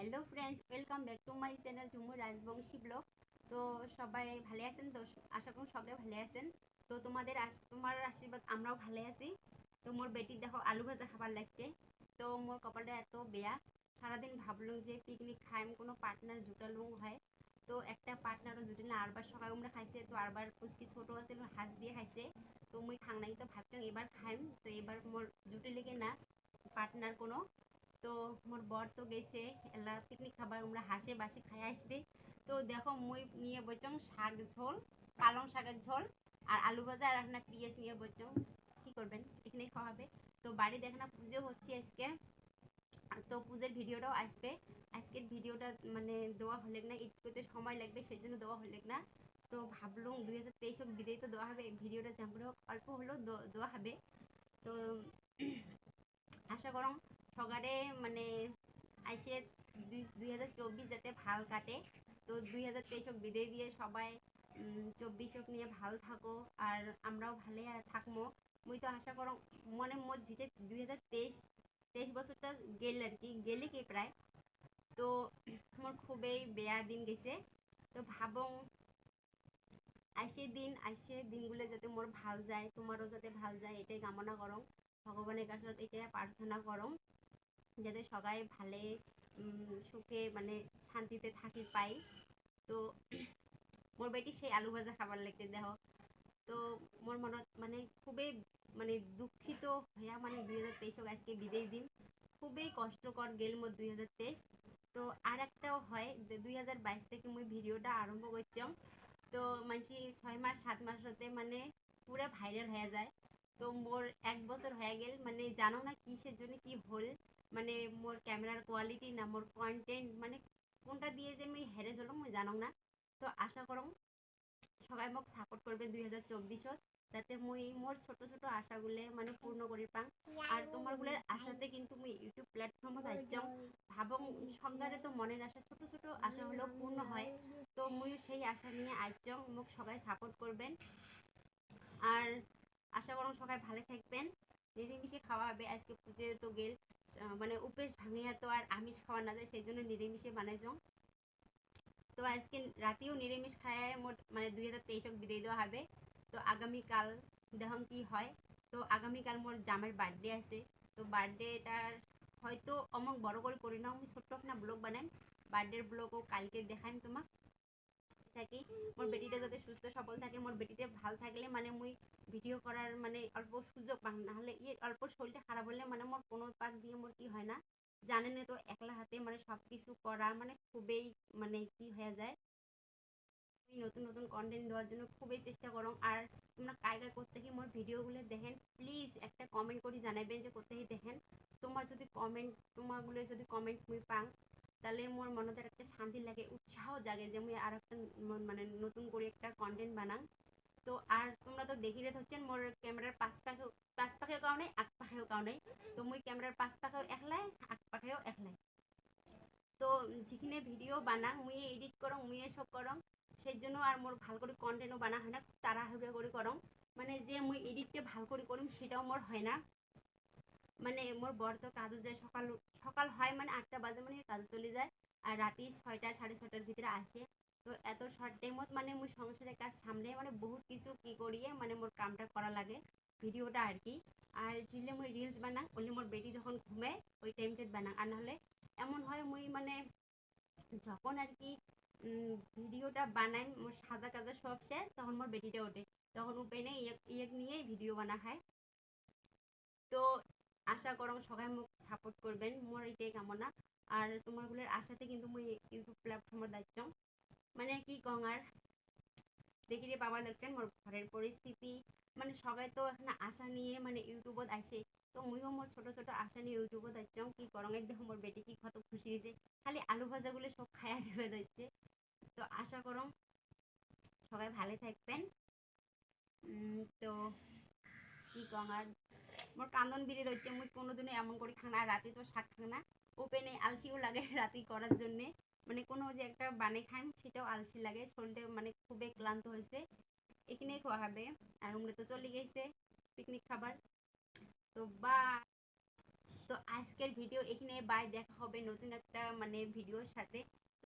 Hello friends, welcome back to my channel Jhumur Rajbanshi blog. তো সবাই ভালো আছেন তো? আশা করুন সবাই ভালো আছেন। তো তোমার আশীর্বাদ আমরাও ভালো আছি। তো মোর বেটি দেখো আলু ভাজা খাবার লাগছে। তো মোর কপালটা এত বেয়া, সারাদিন ভাবলুম যে পিকনিক খাইম, কোনো পার্টনার জুটালুম হয়। তো একটা পার্টনারও জুটি না। আরবার সকাল আমরা খাইছে, তো আরবার পুচকি ছোট আছে হাঁস দিয়ে খাইছে। তো মুই খাং নাই, তো ভাবছং এবার খাইম। তো এবার মোর জুটি লেগে না পার্টনার কোনো। তো মোর বর তো গেছে এলা পিকনিক খাবার, আমরা হাসে বাসে খাই আসবে। তো দেখো মুই নিয়ে বলছং শাক ঝোল, পালং শাকের ঝোল আর আলু ভাজা, আর আপনার পিঁয়াজ নিয়ে বলছং। কি করবেন, এখানেই খাওয়া হবে। তো বাড়ি দেখে না পুজো হচ্ছে আজকে। তো পুজোর ভিডিওটাও আসবে। আজকের ভিডিওটা মানে দেওয়া হলে না, এডিট করতে সময় লাগবে, সেই জন্য দেওয়া হলে না। তো ভাবলুম 2023 হোক, বিদায় তো দেওয়া হবে, ভিডিওটা যেমন হোক অল্প হলেও দেওয়া হবে। তো আশা করং সকালে মানে আইসে 2024 যাতে ভাল কাটে। তো 2023 বিদায় দিয়ে সবাই 24 নিয়ে ভাল থাকো, আর আমরাও ভালো থাকবো। মুই তো আশা করং মনে মোট জিতে 2023 বছরটা গেল আর কি, গেলে কি প্রায়। তো মোর খুবই বেয়া দিন গেছে। তো ভাবং আইসে দিনগুলো যাতে মোর ভাল যায়, তোমারও যাতে ভাল যায়, এটাই কামনা করং। ভগবানের কাছে এটাই প্রার্থনা করং, যাতে সবাই ভালে সুখে মানে শান্তিতে থাকি পাই। তো মোর বেটি সেই আলু ভাজা খাবার লাগতে দেহ। তো মোর মনত মানে খুবই মানে দুঃখিত হইয়া, মানে 2023 আজকে বিদায় দিন। খুবই কষ্টকর গেল মোর 2023। তো আর একটাও হয় যে 2022 থেকে মুই ভিডিওটা আরম্ভ করছম। তো মানসি 6 মাস 7 মাস হতে মানে পুরো ভাইরাল হয়ে যায়। তো মোর 1 বছর হয়ে গেল, মানে জানো না কিসের জন্য কি হল। মানে মোর ক্যামেরার কোয়ালিটি না মোর কন্টেন্ট, মানে কোনটা দিয়ে যে আমি হেরে চলম মুই জানো না। তো আশা করম সবাই মোক সাপোর্ট করবে 2024, যাতে মুই মোর ছোট ছোট আশাগুলো মানে পূর্ণ করি পাং। আর তোমারগুলোর আশাতে কিন্তু মুই ইউটিউব প্ল্যাটফর্মত আইজং। ভাবং সংবারে তো মনের আশা, ছোট ছোট আশা হলেও পূর্ণ হয়। তো মুই সেই আশা নিয়ে আইজং, মোক সবাই সাপোর্ট করবেন। আর আশা করুন সবাই ভালো থাকবেন। নিরামিষে খাওয়া হবে আজকে, পুজো তো গেল। মানে উপেশ ভাঙিয়া তো আর আমিষ খাওয়া না যায়, সেই জন্য নিরামিষে বানাইছং। তো আজকে রাতেও নিরামিষ খায় মোট মানে 2023 বিদায় দেওয়া হবে। তো আগামীকাল দেখুন কি হয়। তো আগামীকাল মোর জামের বার্থডে আছে। তো বার্থডেটার হয়তো অমন বড় করে করি না, আমি ছোট্ট একটা ব্লগ বানাই। বার্থডের ব্লগও কালকে দেখাইম তোমাক। থাকি মোর বেটিটা যাতে সুস্থ সবল থাকে, মোর বেটিটা ভাল থাকলে মানে মুই ভিডিও করার মানে অল্প সুযোগ পাম। নাহলে অল্প শরীরটা খারাপ হলে মানে মোর কোনো পাক দিয়ে মোর কি হয় না, জানেন তো একলা হাতে মানে সব কিছু করা মানে খুবই মানে কি হয়ে যায়। নতুন নতুন কন্টেন্ট দেওয়ার জন্য খুবই চেষ্টা করো। আর তোমরা কায় কায় করতে কি মোর ভিডিওগুলো দেখেন, প্লিজ একটা কমেন্ট করে জানাবেন যে কোথায় দেখেন। তোমাগুলো যদি কমেন্ট মুই পাং, তাহলে মোর মনতে একটা শান্তি লাগে, উৎসাহ জাগে যে মুই আর একটা মানে নতুন করে একটা কন্টেন্ট বানাং। তো আর তোমরা তো দেখি রে হচ্ছেন মোর ক্যামেরার পাঁচ পাখেও কাও নাই, আট পাখেও কাও নাই। তো মুই ক্যামেরার পাঁচ পাখেও একলাই, আট পাখেও একলাই। তো যেখানে ভিডিও বানাং মুই এডিট করং, মুই সব করং। সেই জন্য আর মোর ভাল করে কন্টেন্টও বানা হয় না, খুব তাড়াহুড়ো করে করং। মানে যে মুই এডিটকে ভাল করে করিম সেটাও মোর হয় না। মানে মোর বর তো কাজে যায়, সকাল সকাল হয় মানে 8টা বাজে মানে কাজ চলে যায়। আর রাতে 6টা 6:30টার ভিতরে আসে। তো এত শর্ট টাইমত মানে মুই সংসারের কাজ সামলে মানে বহুত কিছু কি করিয়ে মানে মোর কামটা করা লাগে, ভিডিওটা আর কি। আর যেলে মুই রিলস বানাং ওলি মোর বেটি যখন ঘুমায় ওই টাইমটাত বানাং। আর নাহলে এমন হয় মুই মানে যখন আর কি ভিডিওটা বানাই মোর সাজা কাজা সব শেষ, তখন মোর বেটিটা ওঠে। তখন উপায় নেই, ইয়েক নিয়েই ভিডিও বানা হয়। তো আশা করং সবাই মোক সাপোর্ট করবেন, মোর এটাই কামনা। আর তোমারগুলোর আশাতে কিন্তু মুই ইউটিউব প্ল্যাটফর্মের দায়িত্ব মানে কি কং আর দেখি রে বাবা দেখছেন মোর ঘরের পরিস্থিতি। মানে সবাই তো এখানে আশা নিয়ে মানে ইউটিউবত আইসে। তো মুইও মোর ছোট ছোট আশা নিয়ে ইউটিউবত যাচ্ছাম। কি করং একদম মোর বেটি কি কত খুশি হয়েছে, খালি আলু ভাজাগুলো সব খাইয়া দেবে যাচ্ছে। তো আশা করং সবাই ভালো থাকবেন। তো কি কং আর মোর কান্দন বিড়ি হচ্ছে, মুই কোনোদিনও এমন করে খানা রাতে তো শাক খানা ওপেনে আলসিও লাগে রাতে করার জন্যে। মানে কোনো যে একটা বানে খাইম সেটাও আলসি লাগে, শরীরটা মানে খুবই ক্লান্ত হয়েছে। এখানেই খাওয়া হবে। আর আমরা তো চলে গেছে পিকনিক খাবার। তো বা তো আজকের ভিডিও এখানে বাই, দেখা হবে নতুন একটা মানে ভিডিওর সাথে।